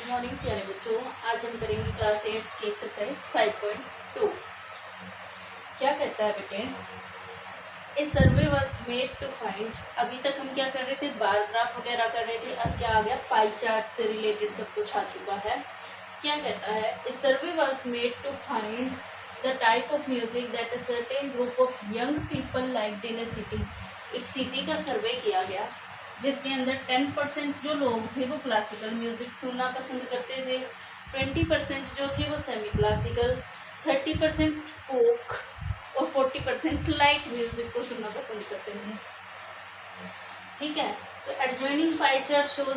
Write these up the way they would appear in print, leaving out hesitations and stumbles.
Good morning प्यारे बच्चों। आज हम करेंगे क्लास 8 की एक्सरसाइज 5.2। क्या कहता है बेटे, a survey was made to find. अभी तक हम क्या कर रहे थे, बार ग्राफ वगैरह कर रहे थे। अब क्या आ गया, पाई चार्ट से रिलेटेड सब कुछ आ चुका है। क्या कहता है, a survey was made to find the type of music that a certain group of young people liked in a city. एक सिटी का सर्वे किया गया जिसके अंदर 10% जो लोग थे वो क्लासिकल म्यूजिक सुनना पसंद करते थे, 20% जो थे वो सेमी क्लासिकल, 30% फोक और 40% लाइट म्यूजिक को सुनना पसंद करते थे। ठीक है, तो adjoining pie chart shows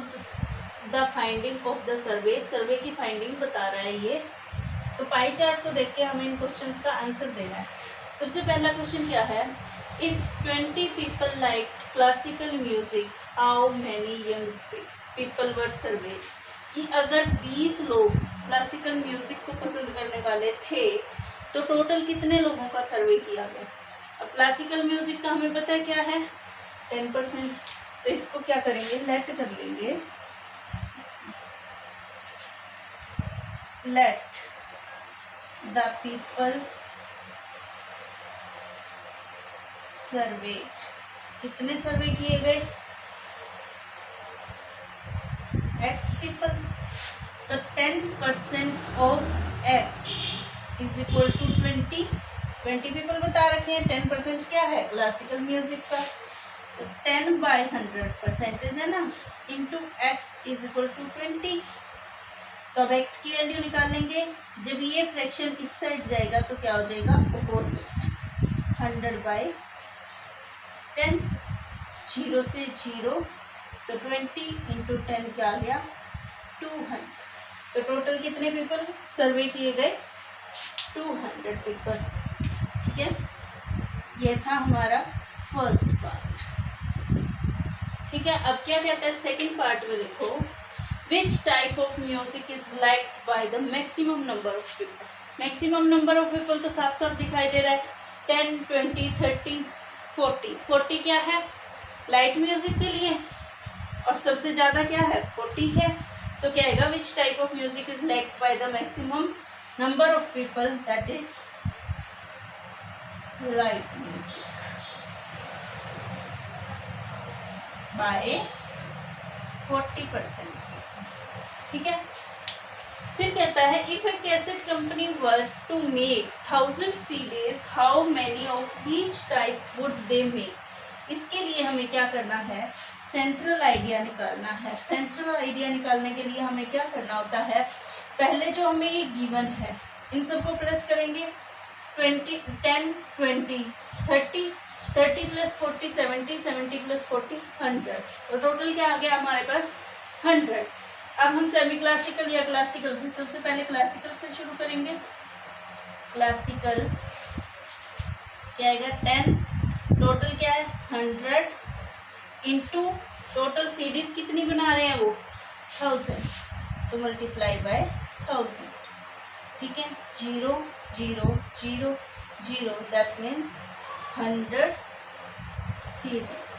the finding of the survey. Survey की फाइंडिंग बता रहा है ये। तो पाई चार्ट को देख के हमें इन क्वेश्चंस का आंसर देना है। सबसे पहला क्वेश्चन क्या है, if 20 people liked classical music, how many young people were surveyed? कि अगर 20 लोग क्लासिकल म्यूजिक को पसंद करने वाले थे तो टोटल कितने लोगों का सर्वे किया गया। अब क्लासिकल म्यूजिक का हमें पता है क्या है, 10%। तो इसको क्या करेंगे, लेट कर लेंगे, लेट द पीपल सर्वे। कितने सर्वे किए गए, x पीपल। तो 10% of x is equal to 20 people बता रखे हैं। 10% क्या है, क्लासिकल म्यूजिक का। तो 10/100 परसेंटेज है ना, into x is equal to 20। तो अब x की वैल्यू निकालेंगे। जब ये फ्रैक्शन इस साइड जाएगा तो क्या हो जाएगा, अपोजिट। 100/10, 0 से 0, तो 20 इंटू 10 क्या आ गया, 200। तो टोटल कितने पीपल सर्वे किए गए, 200 पीपल। ठीक है, ये था हमारा फर्स्ट पार्ट। ठीक है, अब क्या कहता है सेकंड पार्ट में, देखो, विच type of music is liked by the maximum number of people. Maximum number of people तो साफ साफ दिखाई दे रहा है, 10, 20, 30, 40। 40 क्या है, लाइट म्यूजिक के लिए, और सबसे ज़्यादा क्या है, 40 है। तो क्या आएगा, which type of music is liked by the maximum number of people, that is light music by 40%। ठीक है, फिर कहता है, if a cassette company were to make 1000 CDs, how many of each type would they make. इसके लिए हमें क्या करना है, सेंट्रल आइडिया निकालना है। सेंट्रल आइडिया निकालने के लिए हमें क्या करना होता है, पहले जो हमें ये गिवन है इन सबको प्लस करेंगे। 20, 10, 20, 30, 30 प्लस 40 70, 70 प्लस 40 100। तो टोटल क्या आ गया हमारे पास, 100। अब हम सेमी क्लासिकल या क्लासिकल से, सबसे पहले क्लासिकल से शुरू करेंगे। क्लासिकल क्या आएगा, 10, टोटल क्या है 100, इंटू टोटल सीडीज कितनी बना रहे हैं वो 1000, तो मल्टीप्लाई बाय 1000। ठीक है, 0 0 0 0, दैट मीन्स 100 सीडीज।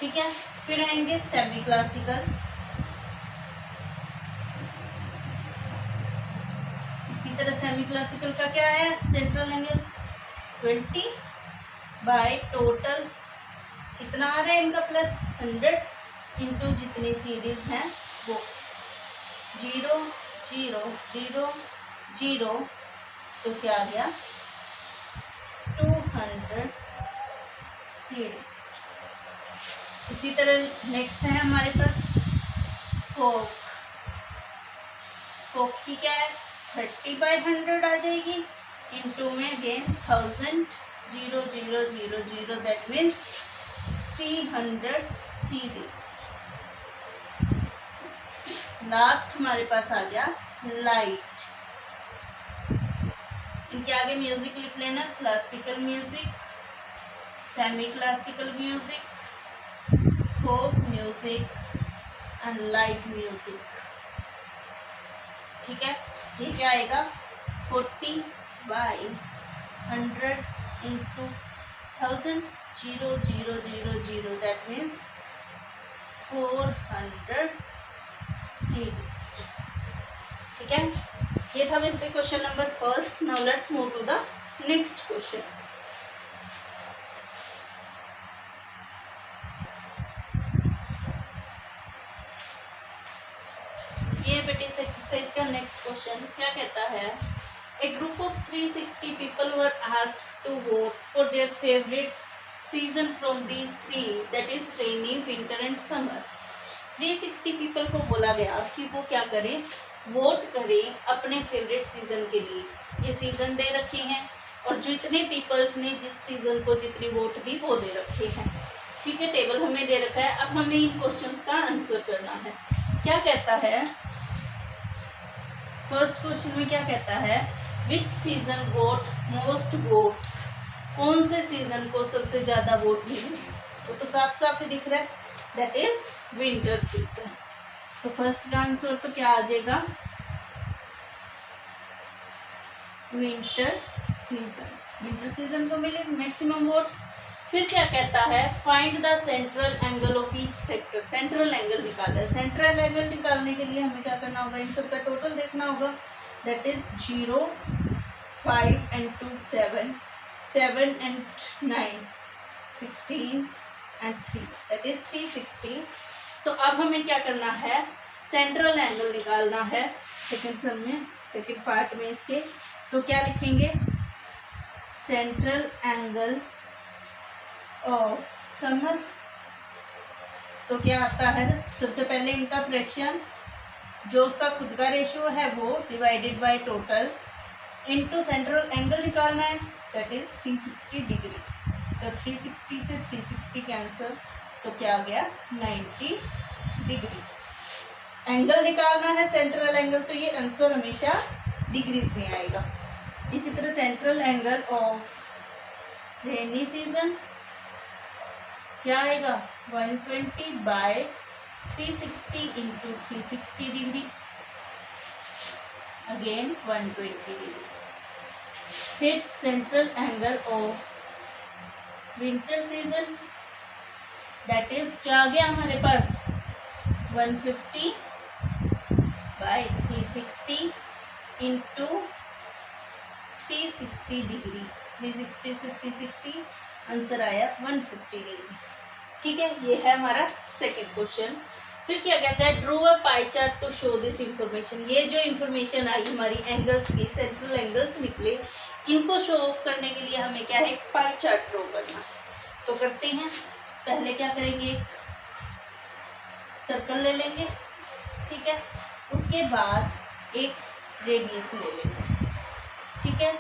ठीक है, फिर आएंगे सेमी क्लासिकल। इसी तरह सेमी क्लासिकल का क्या है, सेंट्रल एंगल 20 बाय टोटल कितना आ रहा है इनका प्लस 100, इंटू जितनी सीरीज हैं वो 0 0 0 0, तो क्या आ गया 200 सीरीज। इसी तरह नेक्स्ट है हमारे पास फोक। फोक की क्या है, 30/100 आ जाएगी, इंटू में again 1000, 0 0 0 0, that means 300 series. Last हमारे पास आ गया लाइट। इनके आगे म्यूजिक लिख लेना, classical music, semi classical music, folk music and light music. ठीक है, ये क्या आएगा, 40/100 इंटू 1000, 0 0 0 0, दैट मीन्स 400 सीरीज। ठीक है, ये था basically question number first. Now let's move to the next question. ये बेटे इस एक्सरसाइज का नेक्स्ट क्वेश्चन क्या कहता है. A group of 360 people were asked to vote for their favorite season from these three, that is rainy, winter and summer. 360 people को बोला गया कि वो क्या करें, वोट करें अपने फेवरेट सीजन के लिए. ये सीजन दे रखे हैं और जितने पीपल्स ने जिस सीजन को जितनी वोट दी वो दे रखे हैं. ठीक है, टेबल हमें दे रखा है. अब हमें इन क्वेश्चंस का आंसर करना है. क्या कहता है, फर्स्ट क्वेश्चन में क्या कहता है, which season got most votes. कौन से सीजन को सबसे ज्यादा वोट मिले, तो साफ साफ ही दिख रहा है, दैट इज विंटर सीजन. तो फर्स्ट का आंसर तो क्या आ जाएगा, विंटर सीजन. विंटर सीजन को मिले मैक्सिमम वोट्स. फिर क्या कहता है, find the central angle of each sector. Central angle निकालना है. सेंट्रल एंगल निकालने के लिए हमें क्या करना होगा, इन सब का टोटल देखना होगा. That is 0, 5 and 2 7, 7 and 9 16 and 3, that is 360. तो अब हमें क्या करना है, सेंट्रल एंगल निकालना है. सेकंड सम में, सेकंड पार्ट में इसके, तो क्या लिखेंगे, सेंट्रल एंगल ऑफ समर. तो क्या आता है, सबसे पहले इनका फ्रैक्शन, जो उसका खुद का रेशियो है वो divided by total into central angle निकालना है, दैट इज 360 डिग्री. तो 360 से 360 कैंसिल, तो क्या आ गया, 90 डिग्री. एंगल निकालना है सेंट्रल एंगल, तो ये आंसर हमेशा डिग्रीज में आएगा. इसी तरह central angle of rainy season क्या आएगा, 120 by 360 into 360 degree, again 120 degree. फिर central angle of winter season, that is क्या आ गया हमारे पास, 150 बाय 360 इंटू 360 डिग्री. 360 से 360 आंसर आया 150 डिग्री. ठीक है, ये है हमारा सेकंड क्वेश्चन. फिर क्या कहता है, draw a pie chart to show this information. ये जो इंफॉर्मेशन आई हमारी एंगल्स की, सेंट्रल एंगल्स निकले, इनको शो ऑफ करने के लिए हमें क्या है, पाई चार्ट ड्रॉ करना है. तो करते हैं. पहले क्या करेंगे, एक सर्कल ले लेंगे. ठीक है, उसके बाद एक रेडियस ले लेंगे. ठीक है,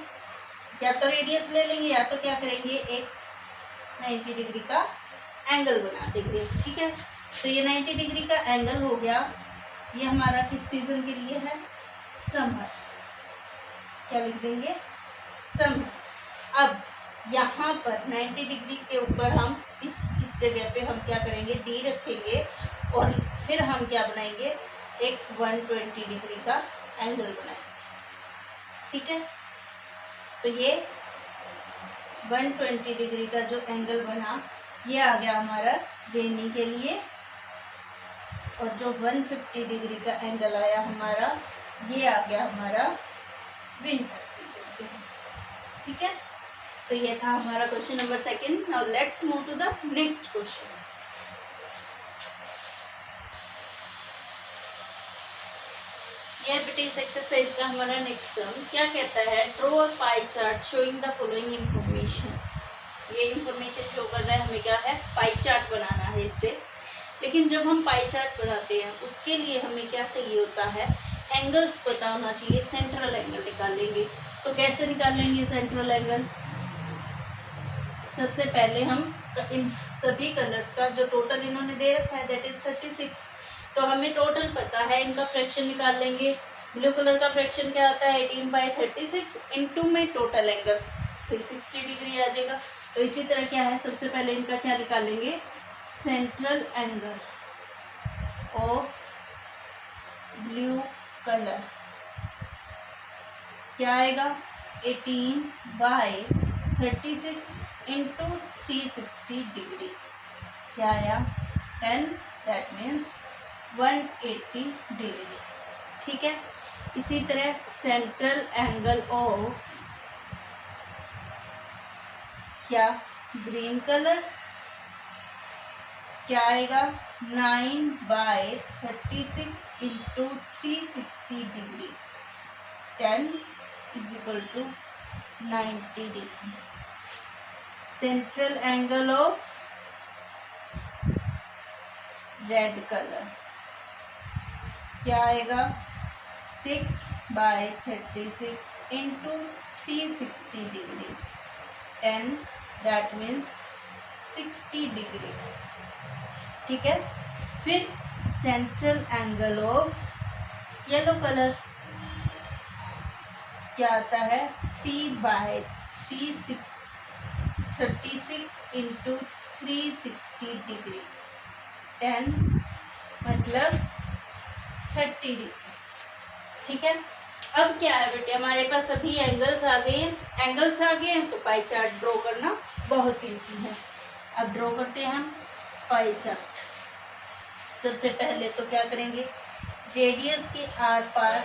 या तो रेडियस ले लेंगे या तो क्या करेंगे, एक 90 डिग्री का एंगल बना देंगे. ठीक है, तो ये 90 डिग्री का एंगल हो गया. ये हमारा किस सीजन के लिए है, समर. क्या लिख देंगे, समर. अब यहाँ पर 90 डिग्री के ऊपर हम इस जगह पे हम क्या करेंगे, डी रखेंगे और फिर हम क्या बनाएंगे, एक 120 डिग्री का एंगल बनाएंगे. ठीक है, तो ये 120 डिग्री का जो एंगल बना, ये आ गया हमारा रेनी के लिए. और जो 150 डिग्री का एंगल आया हमारा, ये आ गया हमारा विंटर सीजन के लिए. ठीक है, तो ये था हमारा question number second. Now let's move to the next question. ये बेटे इस एक्सरसाइज का हमारा नेक्स्ट टर्म क्या कहता है, draw a pie chart showing the following information. ये इंफॉर्मेशन शो कर रहा है, हमें क्या है, पाई चार्ट बनाना है इससे. लेकिन जब हम पाई चार्ट बनाते हैं उसके लिए हमें क्या चाहिए होता है, एंगल्स पता होना चाहिए. सेंट्रल एंगल निकालेंगे, तो कैसे निकालेंगे सेंट्रल एंगल, सबसे पहले हम इन सभी कलर्स का जो टोटल इन्होंने दे रखा है, दैट इज 36. तो हमें टोटल पता है, इनका फ्रैक्शन निकाल लेंगे. ब्लू कलर का फ्रैक्शन क्या आता है, 18 बाय 36 इंटू में टोटल एंगल 360 डिग्री आ जाएगा. तो इसी तरह क्या है, सबसे पहले इनका क्या निकालेंगे, central angle of blue colour. क्या आएगा, 18 बाय 36 इंटू 360 डिग्री. क्या आया, 10, दैट मीन्स 180 डिग्री. ठीक है, इसी तरह सेंट्रल एंगल ऑफ क्या ग्रीन कलर क्या आएगा 9/36 into 360 degree 10 = 90 degree. Central angle of red colour क्या आएगा 6/36 into 360 degree 10 that means 60 degree. ठीक है। फिर central angle of yellow colour क्या आता है 3/36 इंटू 360 डिग्री 10 मतलब 30 डिग्री। ठीक है। अब क्या है बेटे हमारे पास सभी एंगल्स आ गए हैं तो पाई चार्ट ड्रॉ करना बहुत ईजी है। अब ड्रॉ करते हैं हम पाई चार्ट। सबसे पहले तो क्या करेंगे रेडियस के आर पार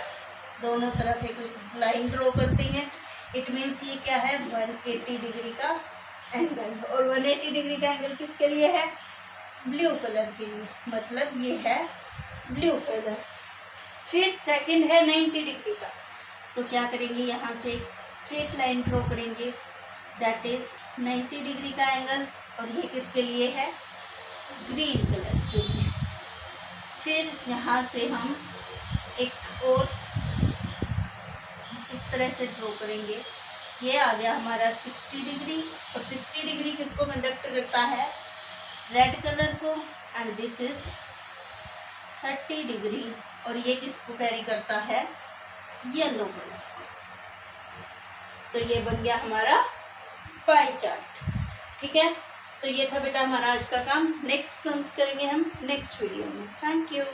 दोनों तरफ एक लाइन ड्रॉ करते हैं। इट मीन्स ये क्या है 180 डिग्री का एंगल, और 180 डिग्री का एंगल किसके लिए है ब्लू कलर के लिए, मतलब ये है ब्लू कलर। फिर सेकंड है 90 डिग्री का, तो क्या करेंगे यहाँ से एक स्ट्रेट लाइन ड्रॉ करेंगे दैट इज 90 डिग्री का एंगल, और ये किसके लिए है ग्रीन कलर के लिए। फिर यहाँ से हम एक और इस तरह से ड्रॉ करेंगे। ये आ गया हमारा 60 डिग्री, और 60 डिग्री किसको कंडक्ट करता है रेड कलर को, एंड दिस इज 30 डिग्री, और ये किसको कैरी करता है येलो कलर को। तो ये बन गया हमारा पाई चार्ट। ठीक है। तो ये था बेटा हमारा आज का काम। नेक्स्ट सम्स करेंगे हम नेक्स्ट वीडियो में। Thank you.